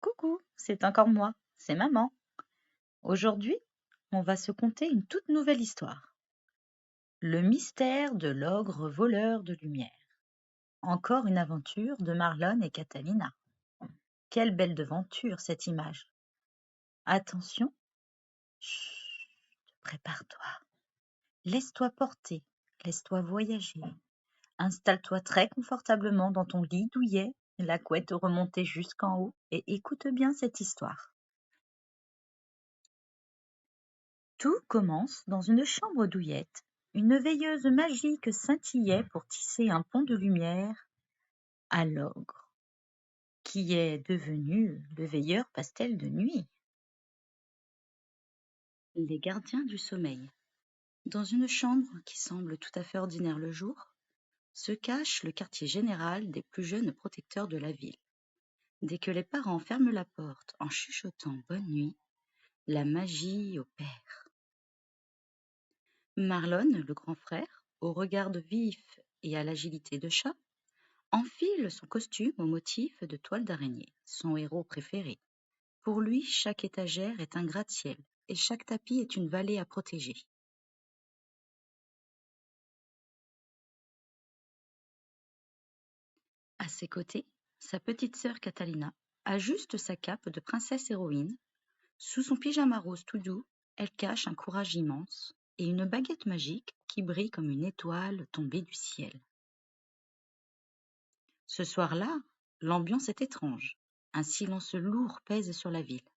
Coucou, c'est encore moi, c'est maman. Aujourd'hui, on va se conter une toute nouvelle histoire. Le mystère de l'ogre voleur de lumière. Encore une aventure de Marlon et Catalina. Quelle belle devanture cette image. Attention, chut, prépare-toi. Laisse-toi porter, laisse-toi voyager. Installe-toi très confortablement dans ton lit douillet, la couette remontée jusqu'en haut et écoute bien cette histoire. Tout commence dans une chambre douillette. Une veilleuse magique scintillait pour tisser un pont de lumière à l'ogre, qui est devenu le veilleur pastel de nuit. Les gardiens du sommeil. Dans une chambre qui semble tout à fait ordinaire le jour, se cache le quartier général des plus jeunes protecteurs de la ville. Dès que les parents ferment la porte en chuchotant bonne nuit, la magie opère. Marlon, le grand frère, au regard vif et à l'agilité de chat, enfile son costume au motif de toile d'araignée, son héros préféré. Pour lui, chaque étagère est un gratte-ciel et chaque tapis est une vallée à protéger. À ses côtés, sa petite sœur Catalina ajuste sa cape de princesse héroïne. Sous son pyjama rose tout doux, elle cache un courage immense et une baguette magique qui brille comme une étoile tombée du ciel. Ce soir-là, l'ambiance est étrange. Un silence lourd pèse sur la ville.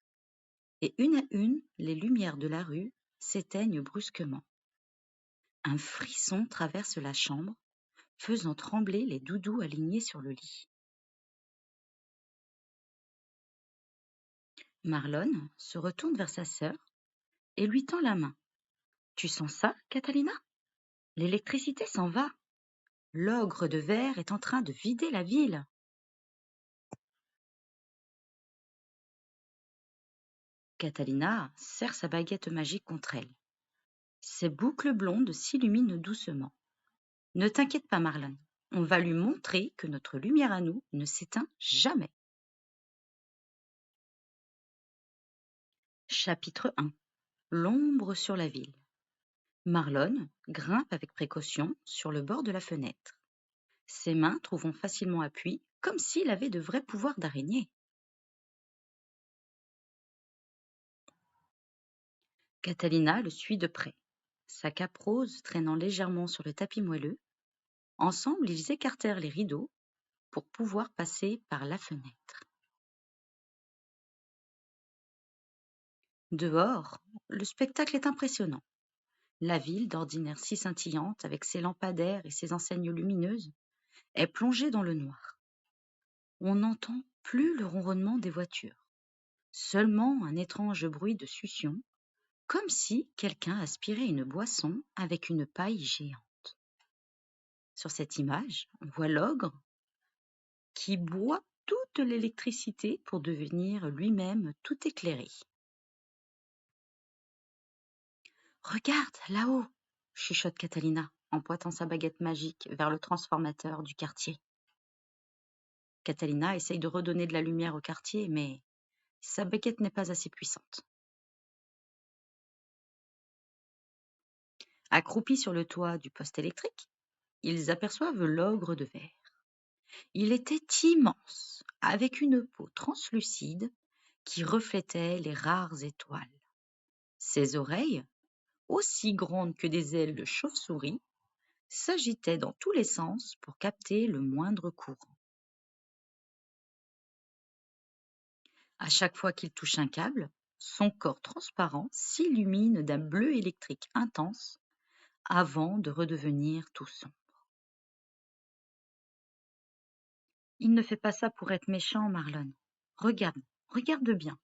Et une à une, les lumières de la rue s'éteignent brusquement. Un frisson traverse la chambre, faisant trembler les doudous alignés sur le lit. Marlon se retourne vers sa sœur et lui tend la main. « Tu sens ça, Catalina ? L'électricité s'en va. L'ogre de verre est en train de vider la ville. » Catalina serre sa baguette magique contre elle. Ses boucles blondes s'illuminent doucement. « Ne t'inquiète pas, Marlon. On va lui montrer que notre lumière à nous ne s'éteint jamais. » Chapitre 1. L'ombre sur la ville. Marlon grimpe avec précaution sur le bord de la fenêtre. Ses mains trouvent facilement appui, comme s'il avait de vrais pouvoirs d'araignée. Catalina le suit de près, sa cape rose traînant légèrement sur le tapis moelleux. Ensemble, ils écartèrent les rideaux pour pouvoir passer par la fenêtre. Dehors, le spectacle est impressionnant. La ville, d'ordinaire si scintillante, avec ses lampadaires et ses enseignes lumineuses, est plongée dans le noir. On n'entend plus le ronronnement des voitures, seulement un étrange bruit de succion, comme si quelqu'un aspirait une boisson avec une paille géante. Sur cette image, on voit l'ogre qui boit toute l'électricité pour devenir lui-même tout éclairé. « Regarde, là-haut !» chuchote Catalina en pointant sa baguette magique vers le transformateur du quartier. Catalina essaye de redonner de la lumière au quartier, mais sa baguette n'est pas assez puissante. Accroupis sur le toit du poste électrique, ils aperçoivent l'ogre de verre. Il était immense, avec une peau translucide qui reflétait les rares étoiles. Ses oreilles, aussi grandes que des ailes de chauve-souris, s'agitaient dans tous les sens pour capter le moindre courant. À chaque fois qu'il touche un câble, son corps transparent s'illumine d'un bleu électrique intense avant de redevenir tout sombre. Il ne fait pas ça pour être méchant, Marlon. Regarde, regarde bien.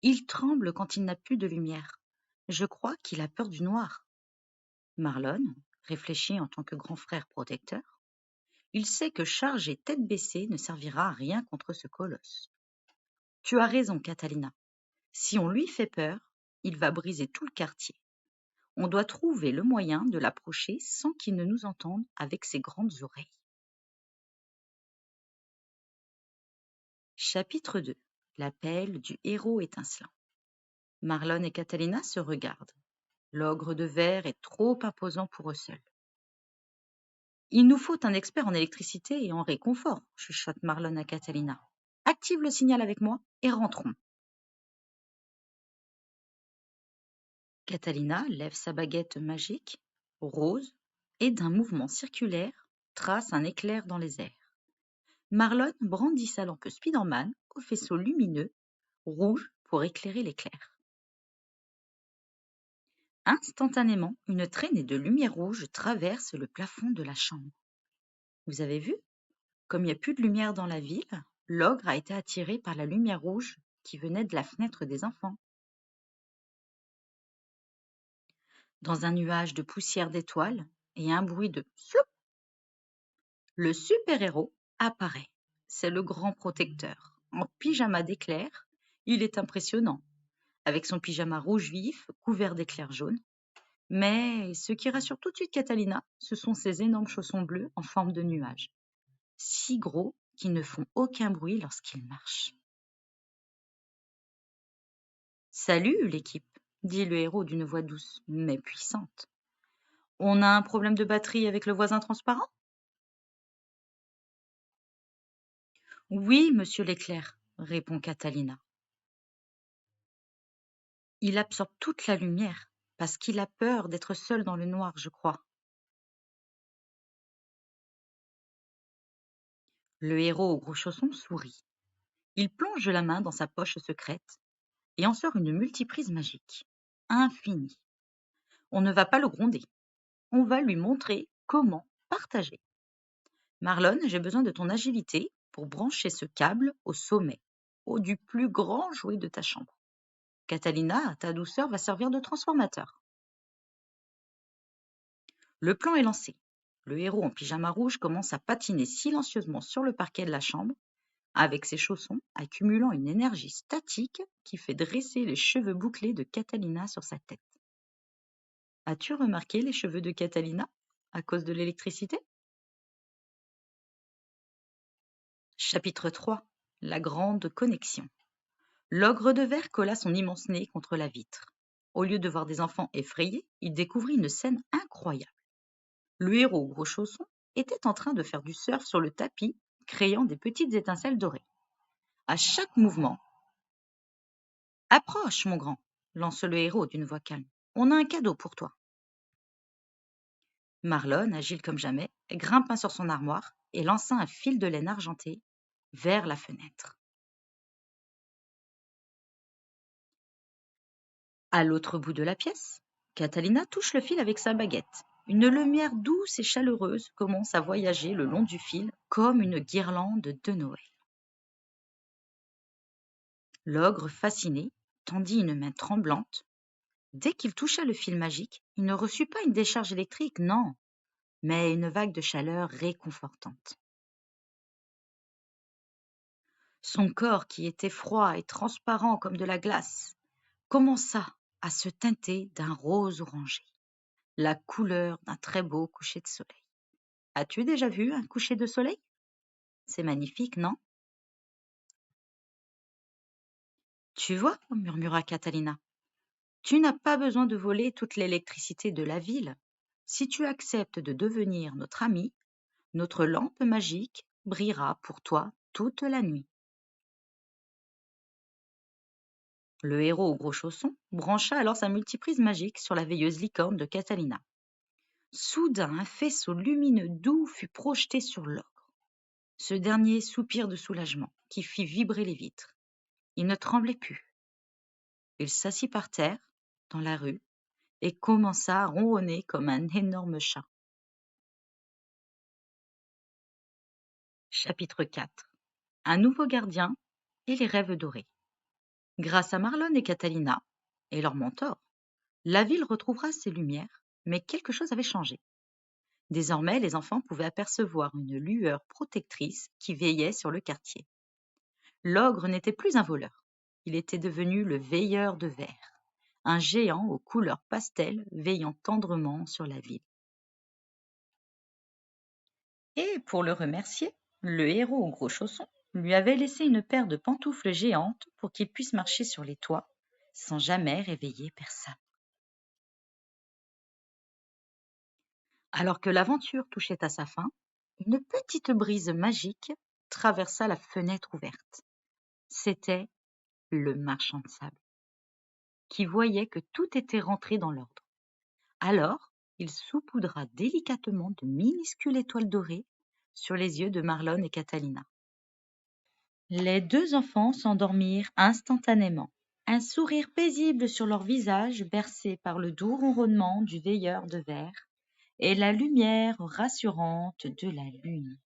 Il tremble quand il n'a plus de lumière. Je crois qu'il a peur du noir. Marlon réfléchit en tant que grand frère protecteur. Il sait que charger tête baissée ne servira à rien contre ce colosse. Tu as raison, Catalina. Si on lui fait peur, il va briser tout le quartier. On doit trouver le moyen de l'approcher sans qu'il ne nous entende avec ses grandes oreilles. Chapitre 2. l'appel du héros étincelant. Marlon et Catalina se regardent. L'ogre de verre est trop imposant pour eux seuls. Il nous faut un expert en électricité et en réconfort, chuchote Marlon à Catalina. Active le signal avec moi et rentrons. Catalina lève sa baguette magique, rose, et d'un mouvement circulaire, trace un éclair dans les airs. Marlon brandit sa lampe Spiderman au faisceau lumineux, rouge pour éclairer l'éclair. Instantanément, une traînée de lumière rouge traverse le plafond de la chambre. Vous avez vu? Comme il n'y a plus de lumière dans la ville, l'ogre a été attiré par la lumière rouge qui venait de la fenêtre des enfants. Dans un nuage de poussière d'étoiles et un bruit de floup, le super-héros apparaît. C'est le grand protecteur. En pyjama d'éclairs, il est impressionnant, avec son pyjama rouge vif couvert d'éclairs jaunes. Mais ce qui rassure tout de suite Catalina, ce sont ces énormes chaussons bleus en forme de nuage, si gros qu'ils ne font aucun bruit lorsqu'ils marchent. Salut l'équipe, dit le héros d'une voix douce mais puissante. On a un problème de batterie avec le voisin transparent? Oui, monsieur l'éclair, répond Catalina. Il absorbe toute la lumière parce qu'il a peur d'être seul dans le noir, je crois. Le héros aux gros chaussons sourit. Il plonge la main dans sa poche secrète et en sort une multiprise magique, infinie. On ne va pas le gronder, on va lui montrer comment partager. Marlon, j'ai besoin de ton agilité pour brancher ce câble au sommet, du plus grand jouet de ta chambre. Catalina, ta douceur va servir de transformateur. Le plan est lancé. Le héros en pyjama rouge commence à patiner silencieusement sur le parquet de la chambre, avec ses chaussons accumulant une énergie statique qui fait dresser les cheveux bouclés de Catalina sur sa tête. As-tu remarqué les cheveux de Catalina à cause de l'électricité? Chapitre 3. La grande connexion. L'ogre de verre colla son immense nez contre la vitre. Au lieu de voir des enfants effrayés, il découvrit une scène incroyable. Le héros aux gros chaussons était en train de faire du surf sur le tapis, créant des petites étincelles dorées. À chaque mouvement, « Approche, mon grand !» lance le héros d'une voix calme. « On a un cadeau pour toi. » Marlon, agile comme jamais, grimpa sur son armoire et lança un fil de laine argenté vers la fenêtre. À l'autre bout de la pièce, Catalina touche le fil avec sa baguette. Une lumière douce et chaleureuse commence à voyager le long du fil comme une guirlande de Noël. L'ogre, fasciné, tendit une main tremblante. Dès qu'il toucha le fil magique, il ne reçut pas une décharge électrique, non, mais une vague de chaleur réconfortante. Son corps, qui était froid et transparent comme de la glace, commença à se teinter d'un rose orangé, la couleur d'un très beau coucher de soleil. As-tu déjà vu un coucher de soleil? C'est magnifique, non? Tu vois, murmura Catalina, tu n'as pas besoin de voler toute l'électricité de la ville. Si tu acceptes de devenir notre ami, notre lampe magique brillera pour toi toute la nuit. Le héros aux gros chaussons brancha alors sa multiprise magique sur la veilleuse licorne de Catalina. Soudain, un faisceau lumineux doux fut projeté sur l'ogre. Ce dernier soupir de soulagement qui fit vibrer les vitres. Il ne tremblait plus. Il s'assit par terre, dans la rue, et commença à ronronner comme un énorme chat. Chapitre 4. Un nouveau gardien et les rêves dorés. Grâce à Marlon et Catalina, et leur mentor, la ville retrouvera ses lumières, mais quelque chose avait changé. Désormais, les enfants pouvaient apercevoir une lueur protectrice qui veillait sur le quartier. L'ogre n'était plus un voleur, il était devenu le veilleur de verre, un géant aux couleurs pastel veillant tendrement sur la ville. Et pour le remercier, le héros aux gros chaussons lui avait laissé une paire de pantoufles géantes pour qu'il puisse marcher sur les toits sans jamais réveiller personne. Alors que l'aventure touchait à sa fin, une petite brise magique traversa la fenêtre ouverte. C'était le marchand de sable, qui voyait que tout était rentré dans l'ordre. Alors, il saupoudra délicatement de minuscules étoiles dorées sur les yeux de Marlon et Catalina. Les deux enfants s'endormirent instantanément, un sourire paisible sur leurs visages bercés par le doux ronronnement du veilleur de verre et la lumière rassurante de la lune.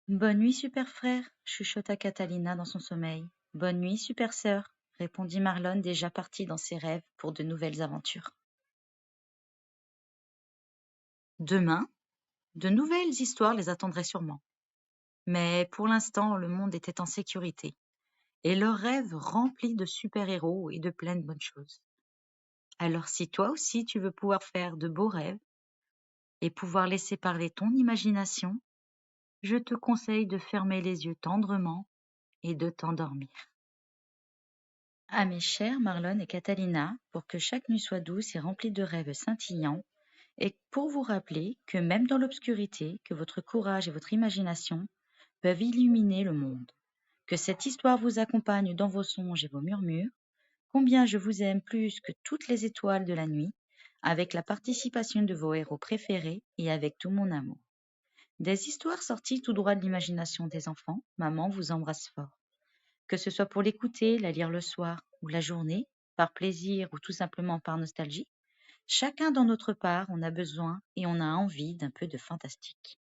Bonne nuit, super frère, chuchota Catalina dans son sommeil. Bonne nuit, super sœur, répondit Marlon déjà parti dans ses rêves pour de nouvelles aventures. Demain, de nouvelles histoires les attendraient sûrement. Mais pour l'instant, le monde était en sécurité et leurs rêves remplis de super-héros et de plein de bonnes choses. Alors si toi aussi tu veux pouvoir faire de beaux rêves et pouvoir laisser parler ton imagination, je te conseille de fermer les yeux tendrement et de t'endormir. À mes chers Marlon et Catalina, pour que chaque nuit soit douce et remplie de rêves scintillants, et pour vous rappeler que même dans l'obscurité, que votre courage et votre imagination peuvent illuminer le monde, que cette histoire vous accompagne dans vos songes et vos murmures, combien je vous aime plus que toutes les étoiles de la nuit, avec la participation de vos héros préférés et avec tout mon amour. Des histoires sorties tout droit de l'imagination des enfants, maman vous embrasse fort. Que ce soit pour l'écouter, la lire le soir ou la journée, par plaisir ou tout simplement par nostalgie, chacun dans notre part, on a besoin et on a envie d'un peu de fantastique.